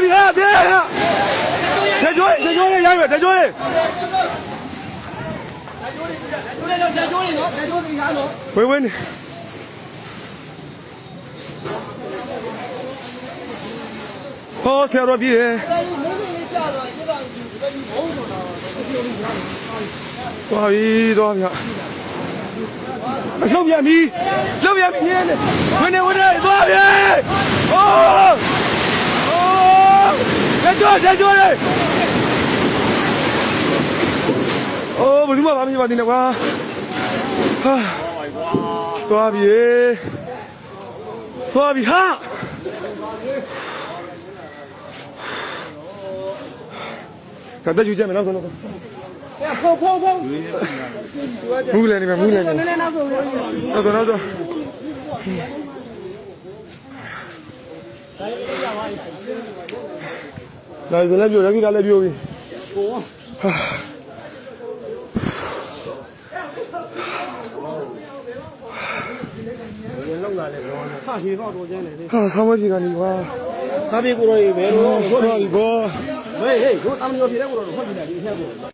ပြီဟာပြေဟာတကြွေးရိုက်မယ်တကြွေးဝင်းဟောဆရာတော်ပြေသွားပြီလှုပ်ပြန်ပြီညင်းနေဝင်နေသွားပြီဟောတကြွေးအိုးဘယ်သူမှမဖြစ်ပါသေးနဲ့ကွာဟာသွားပြီဟာကတည်းကကြည့်မယ်နောက်ဆုံးဖုန်းမူးလည်းနေမယ်နည်းနည်းနောက်ဆုံးလာစလည်းပြောရကြီးလာလည်းပြောပြီလောက်လာလေဟာဟေတော့တော့ကျန်းနေလေဟာဆောင်းမပြေကနေကွာစားပြေကိုတော့ရေဘယ်လိုဟုတ်ပြီဘောဟေးဟိုတမ်းမျိုးပြေတဲ့ကိုတော့ဟုတ်ပြီလားဒီအချက်ကို